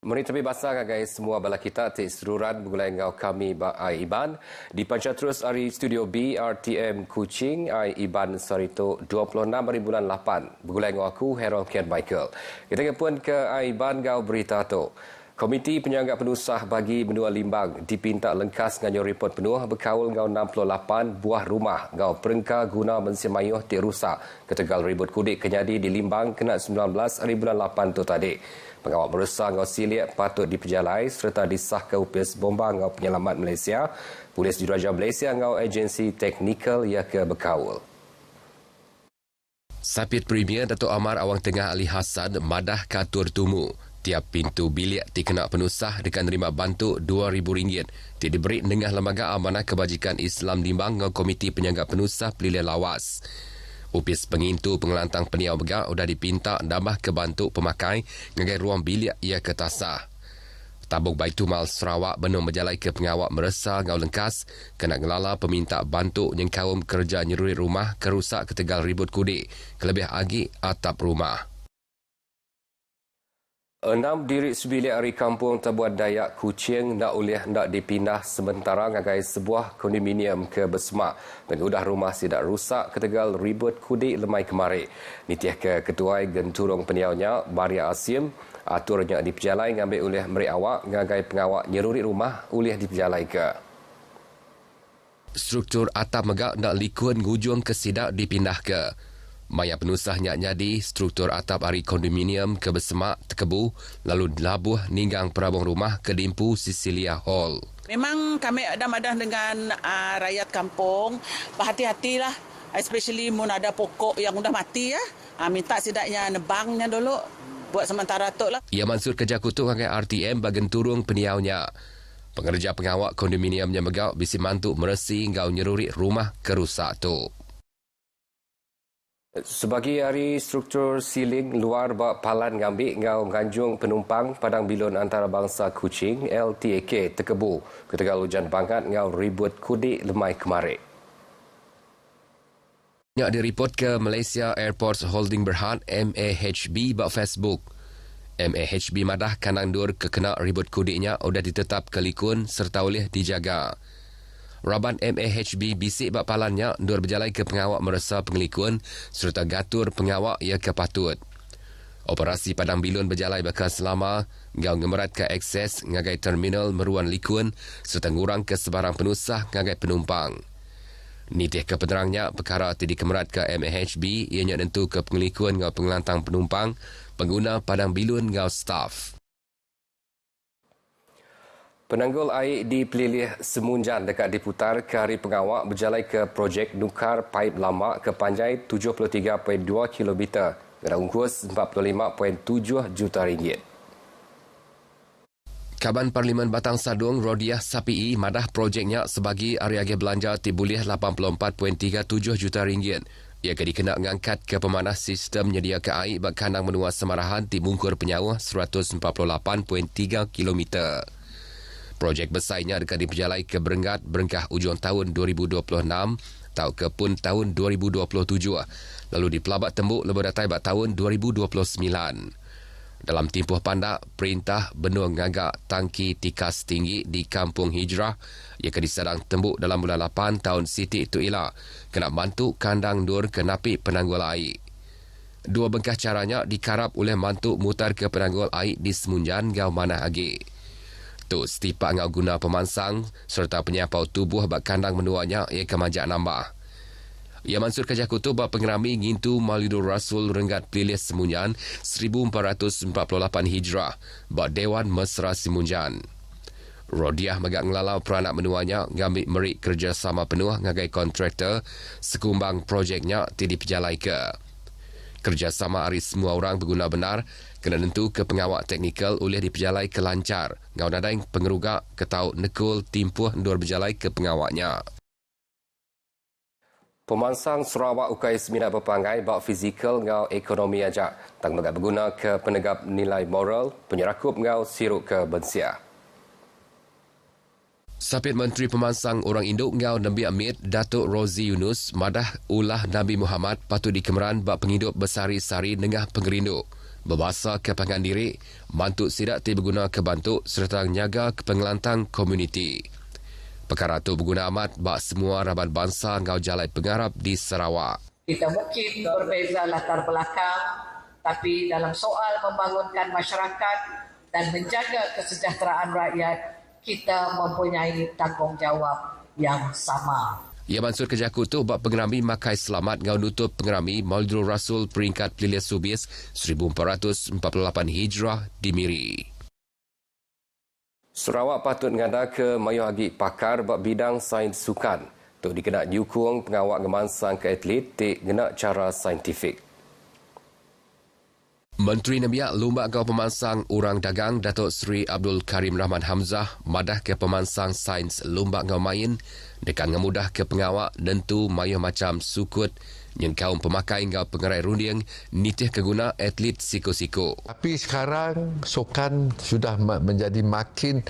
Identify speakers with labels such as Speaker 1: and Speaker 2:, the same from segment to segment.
Speaker 1: Mari tepi basah guys semua bala kita tik seruran begulai ngau kami Iban di panca terus hari studio B RTM Kuching Iban Sarito 26 hari bulan 8 begulai ngau aku Harold Kian Michael. Kita pun ke Iban ngau berita tu. Komiti Penyanggap Penusah bagi Benua Limbang dipinta lengkas ngau report penuh berkawal ngau 68 buah rumah ngau perengka guna mensemayuh dirusak ketegal ribut kudik kenyadi di Limbang kena 19 hari bulan 8 tu tadi. Pengawal meresah ngau siliak patut diperjalai serta disah ke upis bomba ngau penyelamat Malaysia, Polis Jururatja Malaysia ngau agensi teknikal ia ke berkawal.
Speaker 2: Sapit Premier Datuk Amar Awang Tengah Ali Hassan madah katur tumu. Tiap pintu bilik dikena penusah dengan nerima bantu RM2,000 diberi dengan Lembaga Amanah Kebajikan Islam Limbang ngau Komiti Penyanggap Penusah Pelilian Lawas. Upis pengintu pengelantang peniau begak sudah dipinta nambah ke bantu pemakai ngagai ruang bilik ia ketasah. Tabung Baitumal Sarawak benung berjalai ke pengawak meresah ngau lengkas kena ngelala peminta bantu yang kaum kerja nyeruri rumah kerusak ketegal ribut kudik kelebih agi atap rumah.
Speaker 1: 6 diri sebilik hari kampung Tabuan Dayak Kuching nak dipindah sementara ngagai sebuah kondominium ke Besmak. Pengudah rumah sidak rusak ketegal ribut kudik lemai kemari. Nitiah ke Ketuai Genturung Peniaunya Maria Asim aturnya diperjalai ngambil oleh meri awak ngagai pengawak nyeruri rumah oleh diperjalai ke.
Speaker 2: Struktur atap megak nak likun ngujung ke sidak dipindah ke. Maya penusahnya nyadi struktur atap hari kondominium ke Besmak Tekebu lalu labuh ninggang perabung rumah ke Dimpu Sicilia Hall.
Speaker 3: Memang kami ada dengan rakyat kampung berhati-hatilah, especially mun ada pokok yang sudah mati ya. Minta sidaknya nebangnya dulu buat sementara tu lah.
Speaker 2: Ia mansur kerja kutuk dengan RTM bagian turung peniaunya. Pengerja pengawak kondominiumnya megau bisi mantu meresi ngau nyeruri rumah kerusak tu.
Speaker 1: Sebagai hari struktur siling luar bak palan ngambil ngau ganjung penumpang Padang Bilun Antarabangsa Kuching LTAK Tekebu ketegal hujan bangat ngau ribut kudik lemai kemari.
Speaker 2: Nya direport ke Malaysia Airports Holding Berhad MAHB bak Facebook. MAHB madah kanang dur kekena ribut kudiknya sudah ditetap kelikun serta oleh dijaga. Raban MAHB bisik bak palannya dur berjalai ke pengawak meresa pengelikun serta gatur pengawak ia kepatut. Operasi Padang Bilun berjalai bakal selama ngau ngemerat ke akses ngagai terminal meruan likun serta ngurang ke sebarang penusah ngagai penumpang. Nitih ke penerangnya perkara tidak kemerat ke MAHB ianya nentu ke pengelikun ngau pengelantang penumpang pengguna Padang Bilun ngau staf.
Speaker 1: Penanggul air di Pelilih Semunjan dekat diputar ke hari pengawak berjalai ke projek nukar paip lama ke panjai 73.2 km dengan ungkus RM45.7 juta.
Speaker 2: Kaban Parlimen Batang Sadung Rodiah Sapii madah projeknya sebagai area belanja tibulih RM84.37 juta. Ia akan dikena ngangkat ke pemanah sistem nyedia ke air bak kandang menua semarahan di Mungkur Penyawah 148.3 km. Projek besarnya akan diperjalai ke Berenggat berengkah ujung tahun 2026 atau ke pun tahun 2027 lalu dipelabat tembuk lebih datai bak tahun 2029. Dalam tempoh pandak, perintah benua ngagak tangki tikas tinggi di Kampung Hijrah ia akan disadang tembuk dalam bulan 8 tahun Siti itu ialah kena bantu kandang dur ke napi penanggul air. Dua bengkah caranya dikarap oleh mantu mutar ke penanggul air di Semunjan ngau Manah Agi. Tu setipak ngau guna pemansang serta penyapau tubuh bak kandang menuanya ia kemajak nambah. Ia mansur kerja kutub bak pengerami ngintu Maulidur Rasul Renggat Pelilih Semunjan 1448 Hijrah bak Dewan Mesra Semunjan. Rodiah megak ngelalau peranak menuanya ngambil merik kerjasama penuh ngagai kontraktor sekumbang projeknya tidak diperjalai ke. Kerjasama hari semua orang berguna benar kena nentu ke pengawak teknikal oleh diperjalai ke lancar. Ngau nadang pengerugak ketau nekul timpuh ndur berjalai ke pengawaknya.
Speaker 1: Pemansang Sarawak ukai seminat berpangai bak fizikal ngau ekonomi ajak. Tang megak berguna ke penegap nilai moral, penyerakup ngau siruk ke bensia.
Speaker 2: Sapit Menteri Pemansang Orang Induk Ngau Nabi Amit Datuk Rozi Yunus madah ulah Nabi Muhammad patut dikemeran bak penghidup bersari-sari nengah pengerinduk. berbahasa kepangan diri, bantuk sidak ti berguna ke bantuk serta nyaga ke pengelantang komuniti. Perkara itu berguna amat bak semua rabat bangsa ngau jalai pengarap di Sarawak.
Speaker 4: Kita mungkin berbeza latar belakang, tapi dalam soal membangunkan masyarakat dan menjaga kesejahteraan rakyat, kita mempunyai tanggungjawab yang sama.
Speaker 2: Ia mansur kejaku tu bak pengerami makai selamat ngau nutup pengerami Maulidul Rasul peringkat Peliliah Subies 1448 Hijrah di Miri.
Speaker 1: Sarawak patut ngada ke mayuh agi pakar bak bidang sains sukan untuk dikena nyukung pengawak ngemansang ke atlet ti gena cara saintifik.
Speaker 2: Menteri Nabiak Lumba Gau Pemansang Urang Dagang Datuk Seri Abdul Karim Rahman Hamzah madah ke pemansang sains Lumba Gau Main dekat ngemudah ke pengawak nentu mayuh macam sukut yang kaum pemakai ngau pengerai runding nitih keguna atlet siko-siko.
Speaker 5: Tapi sekarang sukan sudah menjadi makin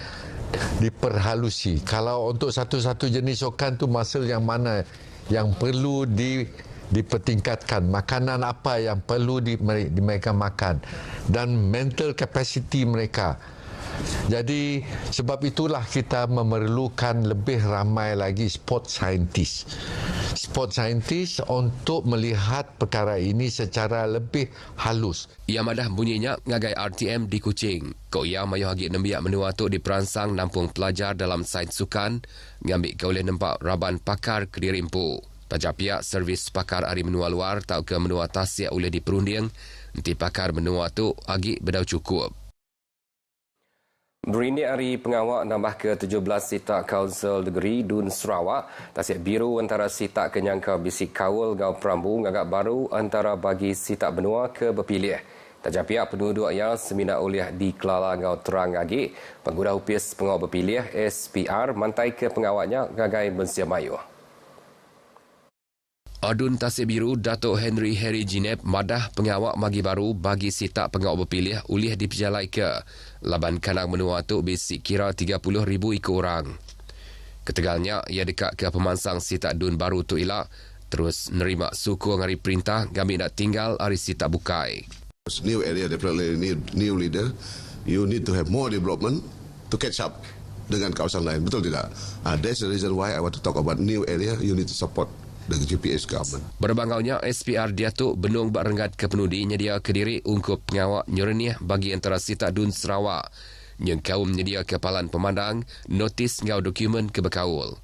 Speaker 5: diperhalusi. Kalau untuk satu-satu jenis sukan tu muscle yang mana yang perlu dipertingkatkan, makanan apa yang perlu mereka makan dan mental capacity mereka. Jadi sebab itulah kita memerlukan lebih ramai lagi sport scientist untuk melihat perkara ini secara lebih halus.
Speaker 2: Ia madah bunyinya ngagai RTM di Kuching. Kau ia mayuh hagi nembiak menua tu diperansang nampung pelajar dalam sains sukan ngambil kau boleh nampak raban pakar Kediri Empu. Tajak pihak servis pakar ari menua luar tau ke menua tasik oleh diperunding, nanti pakar menua tu agi bedau cukup.
Speaker 1: Berindik hari pengawak nambah ke 17 sitak Kaunsil Negeri Dun Sarawak. Tasik biru antara sitak kenyangka bisik kawal ngau perambu ngagak baru antara bagi sitak benua ke berpilih. Tajak pihak penduduk yang semina oleh di Kelala ngau terang agi. Pengguna upis pengawak berpilih SPR mantai ke pengawaknya ngagai Mensia Mayuh.
Speaker 2: Adun Tasik Biru Datuk Henry Harry Jineb madah pengawak magi baru bagi sitak pengawak berpilih ulih diperjalai ke laban kanang menua tu bisik kira 30,000 ikut orang. Ketegalnya ia dekat ke pemansang sitak dun baru tu ilak terus nerima suku ngari perintah kami nak tinggal hari sitak bukai.
Speaker 6: New area definitely need new leader. You need to have more development to catch up dengan kawasan lain. Betul tidak? That's the reason why I want to talk about new area. You need to support the GPS government.
Speaker 2: Berbangaunya SPR Diatuk Benung Bak Renggat ke penudi nyedia Kediri ungkup pengawak nyoreniah bagi antara sitak dun Sarawak. Yang kaum menyedia kepalan pemandang notis ngau dokumen ke berkaul.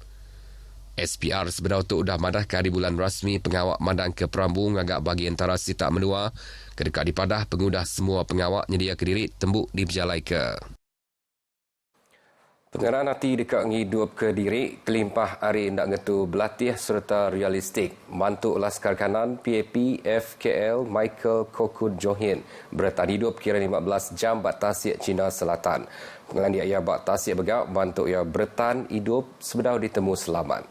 Speaker 2: SPR sebenarnya tu dah madah ke hari bulan rasmi pengawak mandang ke perambung agak bagi antara sitak menua kedekat dipadah pengudah semua pengawak nyedia Kediri tembuk diberjalai ke.
Speaker 1: Pengarah nanti dekat ngidup ke diri, kelimpah hari nak ngetu belatih serta realistik. Mantuk Laskar Kanan PAP FKL Michael Kokud Johin bertahan hidup kira 15 jam bak Tasik Cina Selatan. Pengelan dia bak Tasik Begak mantuk ia bertahan hidup sebenarnya ditemu selamat.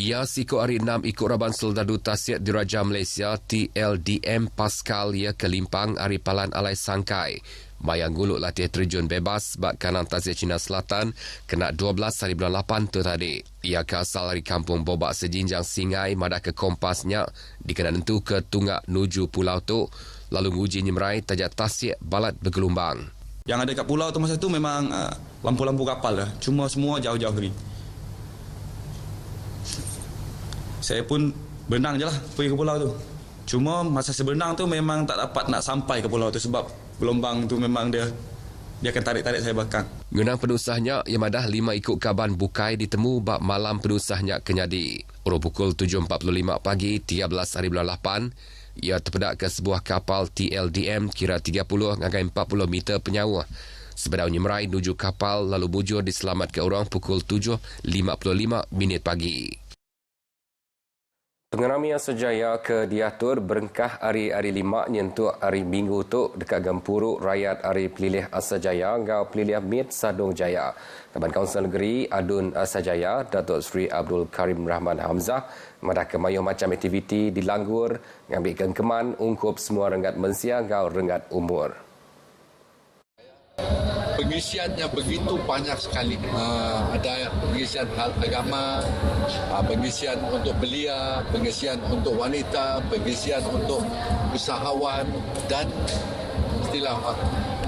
Speaker 2: Ia siko hari 6 ikut Raban Soldadu Tasik Diraja Malaysia TLDM Pascal ia kelimpang hari palan alai sangkai. Mayang guluk latih terjun bebas bak kanan Tasik Cina Selatan kena 12 hari bulan 8 tu tadi. Ia ke asal dari kampung Bobak sejinjang Singai madah ke kompasnya dikena nentu ke tunggak nuju pulau tu lalu nguji nyemrai tajak Tasik balat bergelombang.
Speaker 7: Yang ada kat pulau tu masa tu memang lampu-lampu kapal dah. Cuma semua jauh-jauh lagi. Saya pun berenang je lah pergi ke pulau tu. Cuma masa saya berenang tu memang tak dapat nak sampai ke pulau tu sebab gelombang tu memang dia akan tarik-tarik saya belakang.
Speaker 2: Ngunang penusahnya ia madah 5 ikut kaban bukai ditemu bak malam penusahnya kenyadi. Urut pukul 7.45 pagi 13 hari bulan 8, ia terpedak ke sebuah kapal TLDM kira 30 ngagai 40 meter penyawa. Sebenarnya merai nuju kapal lalu bujur diselamatkan orang pukul 7.55 minit pagi.
Speaker 1: Pengerami Asajaya ke diatur berengkah hari-hari 5 nyentuh hari Minggu tu dekat Gempuruk Rakyat hari Pelilih Asajaya ngau Pelilih Mit Sadong Jaya. Kaban Kaunsil Negeri Adun Asajaya Datuk Seri Abdul Karim Rahman Hamzah madah ke mayuh macam aktiviti dilanggur ngambil kengkeman ungkup semua rengat mensia ngau rengat umur.
Speaker 5: pengisiannya begitu banyak sekali. Ada pengisian hal agama, pengisian untuk belia, pengisian untuk wanita, pengisian untuk usahawan dan istilah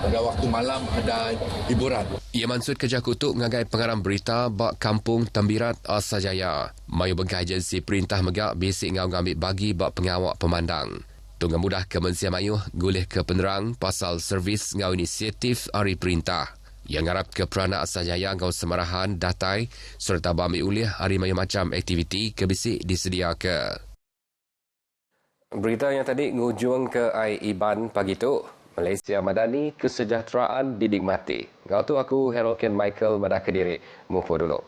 Speaker 5: pada waktu malam ada hiburan.
Speaker 2: Ia mansud Kerja Kutuk ngagai pengarang berita bak Kampung Tembirat Asajaya. Mayu bengkai agensi perintah megak bisik ngau ngambil bagi bak pengawak pemandang. Tunggu mudah Kementerian Mayu gulih ke penerang pasal servis ngau inisiatif hari perintah. Yang ngarap ke peranak Asajaya ngau semarahan datai serta bambil ulih hari mayu macam aktiviti kebisik disedia ke.
Speaker 1: Berita yang tadi ngujung ke IBAN pagi tu. Malaysia Madani, kesejahteraan dinikmati. Kau tu aku Harold Ken Michael Madah Kediri. Mufo dulu.